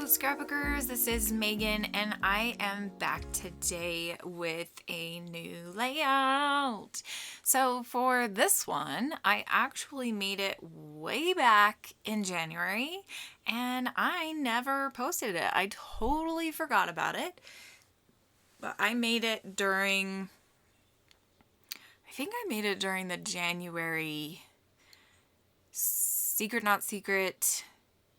Scrapbookers, this is Megan and I am back today with a new layout. So for this one, I actually made it way back in January and I never posted it. I totally forgot about it, but I made it during, the January Secret Not Secret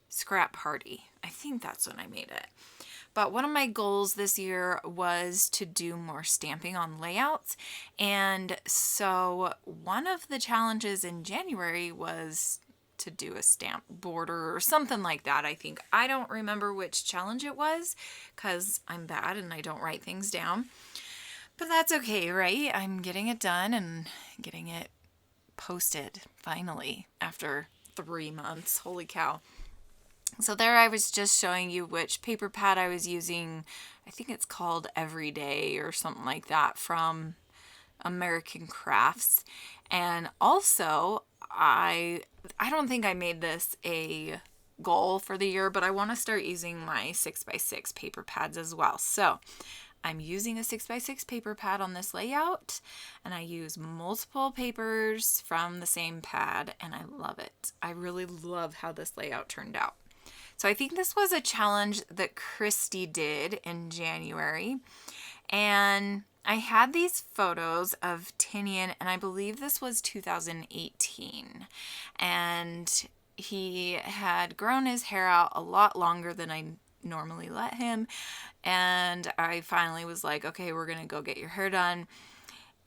scrap party. I think that's when I made it. But one of my goals this year was to do more stamping on layouts. And so one of the challenges in January was to do a stamp border or something like that, I think. I don't remember which challenge it was because I'm bad and I don't write things down. But that's okay, right? I'm getting it done and getting it posted finally after 3 months. Holy cow. So there I was just showing you which paper pad I was using. I think it's called Everyday or something like that from American Crafts. And also, I don't think I made this a goal for the year, but I want to start using my 6x6 paper pads as well. So I'm using a 6x6 paper pad on this layout, and I use multiple papers from the same pad, and I love it. I really love how this layout turned out. So I think this was a challenge that Crafty did in January, and I had these photos of Tinian, and I believe this was 2018, and he had grown his hair out a lot longer than I normally let him, and I finally was like, okay, we're gonna go get your hair done.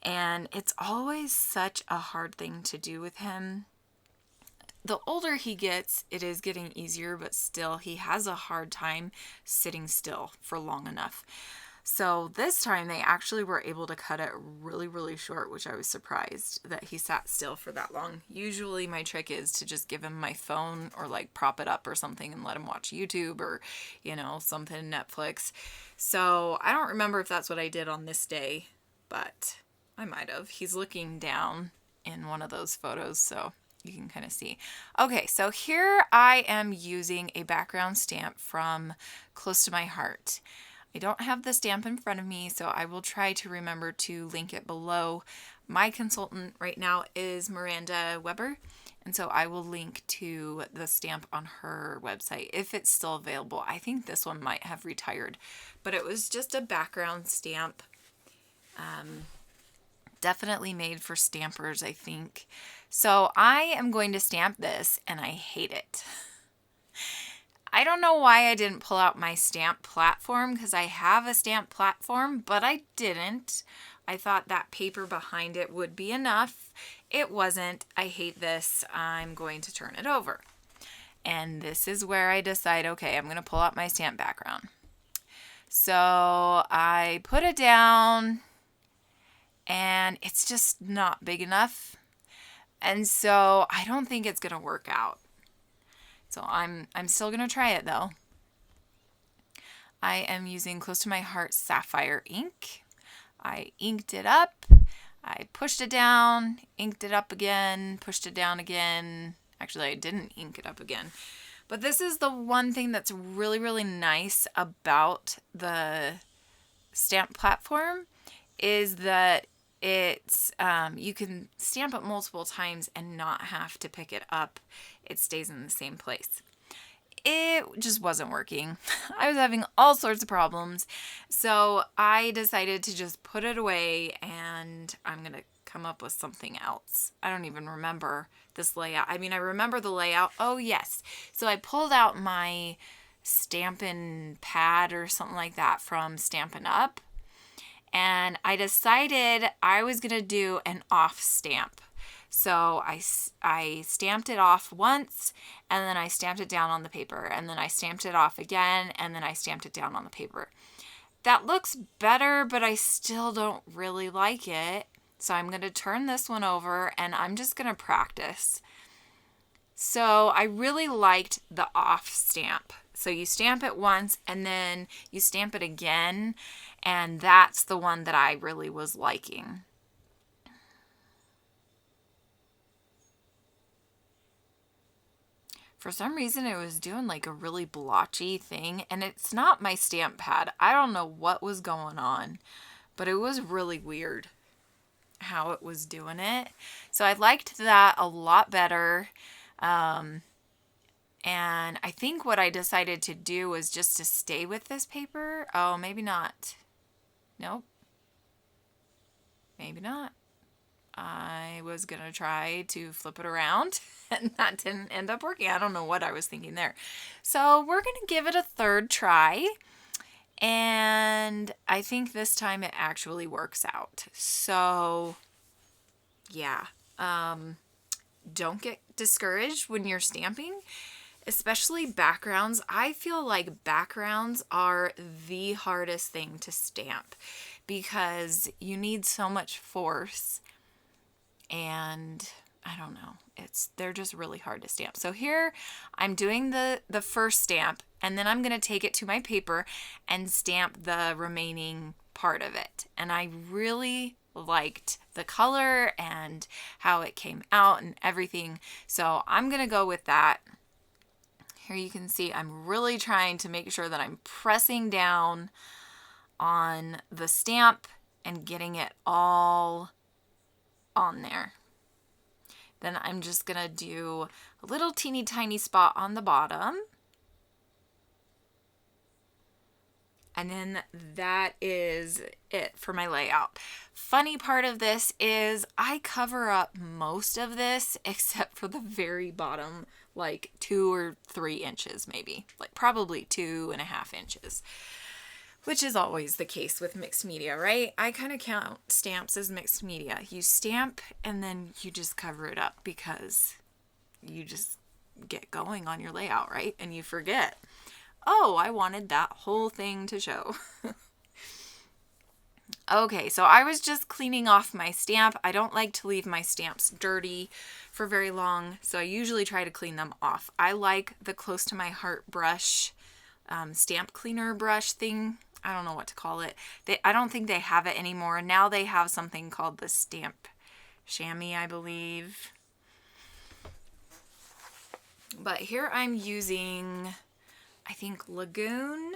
And it's always such a hard thing to do with him. The older he gets, it is getting easier, but still he has a hard time sitting still for long enough. So this time they actually were able to cut it really, really short, which I was surprised that he sat still for that long. Usually my trick is to just give him my phone or like prop it up or something and let him watch YouTube or, something Netflix. So I don't remember if that's what I did on this day, but I might have. He's looking down in one of those photos, so you can kind of see. Okay, so here I am using a background stamp from Close to My Heart. I don't have the stamp in front of me, so I will try to remember to link it below. My consultant right now is Miranda Weber, and so I will link to the stamp on her website if it's still available. I think this one might have retired, but it was just a background stamp. Definitely made for stampers, I think. So I am going to stamp this, and I hate it. I don't know why I didn't pull out my stamp platform, because I have a stamp platform, but I didn't. I thought that paper behind it would be enough. It wasn't. I hate this. I'm going to turn it over. And this is where I decide, okay, I'm going to pull out my stamp background. So I put it down, and it's just not big enough. And so I don't think it's going to work out. So I'm still going to try it though. I am using Close to My Heart Sapphire ink. I inked it up. I pushed it down, inked it up again, pushed it down again. Actually, I didn't ink it up again. But this is the one thing that's really, really nice about the stamp platform is that it's you can stamp it multiple times and not have to pick it up. It stays in the same place. It just wasn't working. I was having all sorts of problems. So I decided to just put it away, and I'm going to come up with something else. I don't even remember this layout. I mean, I remember the layout. Oh, yes. So I pulled out my Stampin' Pad or something like that from Stampin' Up. And I decided I was going to do an off stamp. So I stamped it off once, and then I stamped it down on the paper, and then I stamped it off again, and then I stamped it down on the paper. That looks better, but I still don't really like it. So I'm going to turn this one over, and I'm just going to practice. So I really liked the off stamp. So you stamp it once, and then you stamp it again, and that's the one that I really was liking. For some reason, it was doing like a really blotchy thing, and it's not my stamp pad. I don't know what was going on, but it was really weird how it was doing it. So I liked that a lot better. And I think what I decided to do was just to stay with this paper. Oh, maybe not. Nope. Maybe not. I was going to try to flip it around and that didn't end up working. I don't know what I was thinking there. So we're going to give it a third try. And I think this time it actually works out. So yeah, don't get discouraged when you're stamping, especially backgrounds. I feel like backgrounds are the hardest thing to stamp because you need so much force. And I don't know, they're just really hard to stamp. So here I'm doing the first stamp, and then I'm going to take it to my paper and stamp the remaining part of it. And I really liked the color and how it came out and everything. So I'm going to go with that. Here you can see I'm really trying to make sure that I'm pressing down on the stamp and getting it all on there. Then I'm just going to do a little teeny tiny spot on the bottom. And then that is it for my layout. Funny part of this is I cover up most of this except for the very bottom, like 2 or 3 inches maybe, like probably 2.5 inches. Which is always the case with mixed media, right? I kind of count stamps as mixed media. You stamp and then you just cover it up because you just get going on your layout, right? And you forget, oh, I wanted that whole thing to show. Okay, so I was just cleaning off my stamp. I don't like to leave my stamps dirty for very long, so I usually try to clean them off. I like the Close to My Heart brush, stamp cleaner brush thing. I don't know what to call it. I don't think they have it anymore. Now they have something called the Stamp Chamois, I believe. But here I'm using, I think, Lagoon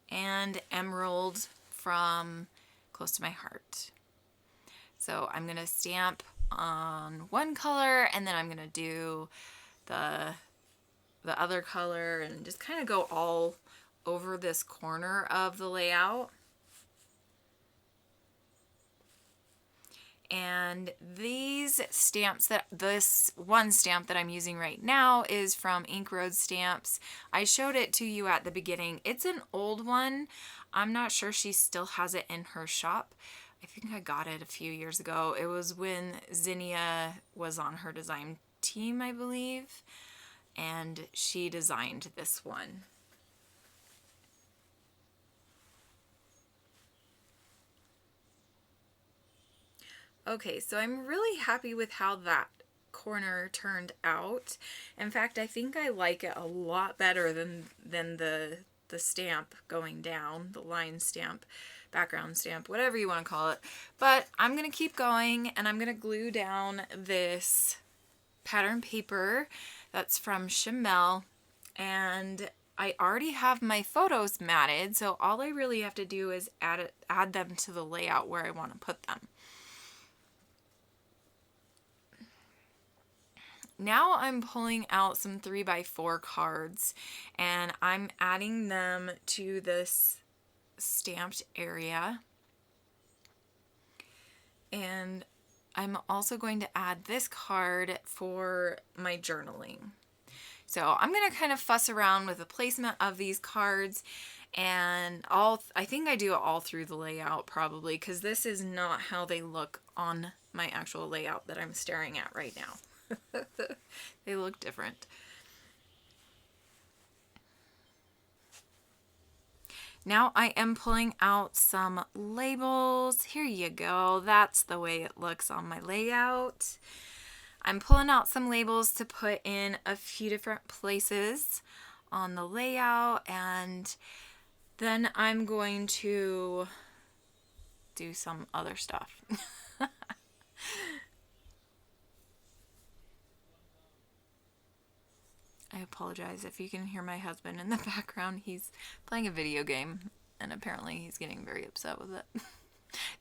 and Emerald from Close to My Heart. So I'm going to stamp on one color, and then I'm going to do the other color and just kind of go all over this corner of the layout. And these stamps, this one stamp that I'm using right now is from Ink Road Stamps. I showed it to you at the beginning. It's an old one. I'm not sure she still has it in her shop. I think I got it a few years ago. It was when Zinnia was on her design team, I believe. And she designed this one. Okay, so I'm really happy with how that corner turned out. In fact, I think I like it a lot better than the stamp going down, the line stamp, background stamp, whatever you want to call it. But I'm going to keep going, and I'm going to glue down this pattern paper that's from Chamel, and I already have my photos matted, so all I really have to do is add them to the layout where I want to put them. Now I'm pulling out some 3x4 cards, and I'm adding them to this stamped area. And I'm also going to add this card for my journaling. So I'm going to kind of fuss around with the placement of these cards, and I think I do it all through the layout probably, because this is not how they look on my actual layout that I'm staring at right now. They look different. Now I am pulling out some labels. Here you go. That's the way it looks on my layout. I'm pulling out some labels to put in a few different places on the layout, and then I'm going to do some other stuff. I apologize if you can hear my husband in the background. He's playing a video game, and apparently he's getting very upset with it.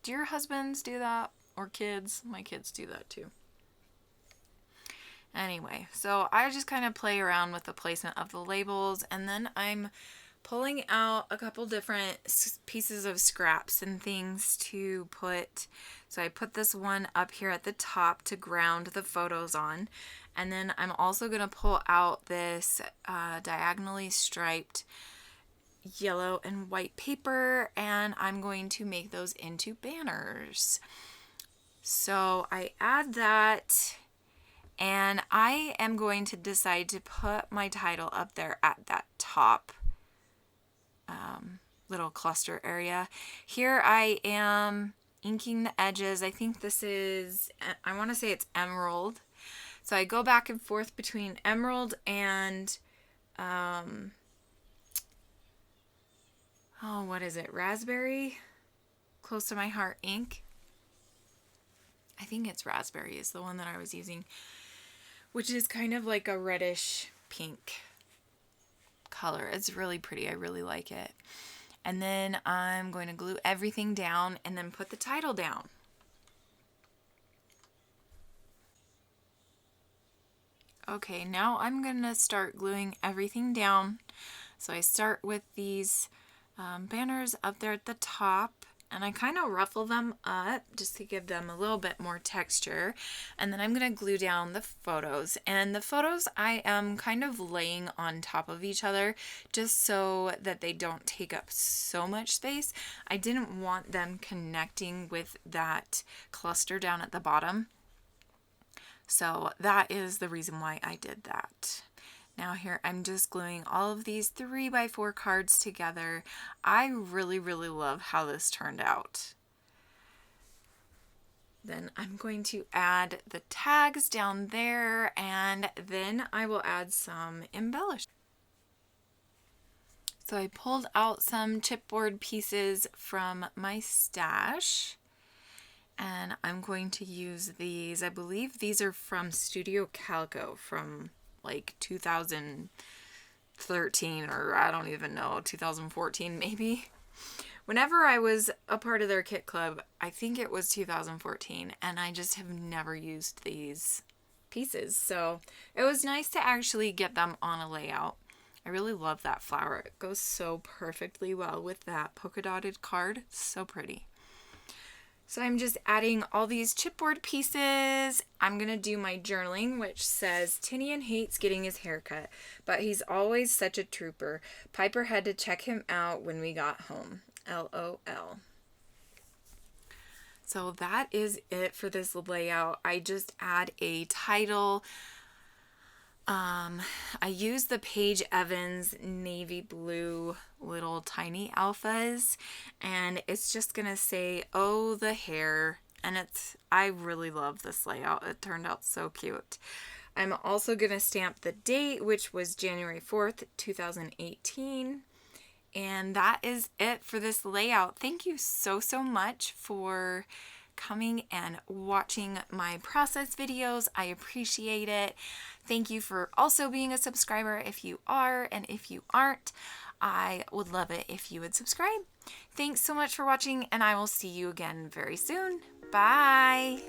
Do your husbands do that? Or kids? My kids do that too. Anyway, so I just kind of play around with the placement of the labels, and then I'm pulling out a couple different pieces of scraps and things to put. So I put this one up here at the top to ground the photos on, and then I'm also going to pull out this diagonally striped yellow and white paper, and I'm going to make those into banners. So I add that, and I am going to decide to put my title up there at that top little cluster area. Here I am inking the edges. I think this is, I want to say it's emerald. So I go back and forth between emerald and, what is it? Raspberry? Close to my heart ink. I think it's raspberry is the one that I was using, which is kind of like a reddish pink color. It's really pretty. I really like it. And then I'm going to glue everything down and then put the title down. Okay, now I'm going to start gluing everything down. So I start with these banners up there at the top, and I kind of ruffle them up just to give them a little bit more texture. And then I'm going to glue down the photos. And the photos I am kind of laying on top of each other just so that they don't take up so much space. I didn't want them connecting with that cluster down at the bottom. So that is the reason why I did that. Now here I'm just gluing all of these 3x4 cards together. I really, really love how this turned out. Then I'm going to add the tags down there, and then I will add some embellishment. So I pulled out some chipboard pieces from my stash, and I'm going to use these. I believe these are from Studio Calico from like 2013, or I don't even know, 2014 maybe. Whenever I was a part of their kit club, I think it was 2014, and I just have never used these pieces. So it was nice to actually get them on a layout. I really love that flower. It goes so perfectly well with that polka dotted card. So pretty. So I'm just adding all these chipboard pieces. I'm going to do my journaling, which says, Tinian hates getting his hair cut, but he's always such a trooper. Piper had to check him out when we got home. LOL. So that is it for this layout. I just add a title. I use the Paige Evans navy blue little tiny alphas, and it's just gonna say, oh, the hair, and I really love this layout. It turned out so cute. I'm also gonna stamp the date, which was January 4th, 2018. And that is it for this layout. Thank you so much for coming and watching my process videos. I appreciate it. Thank you for also being a subscriber if you are, and if you aren't, I would love it if you would subscribe. Thanks so much for watching, and I will see you again very soon. Bye!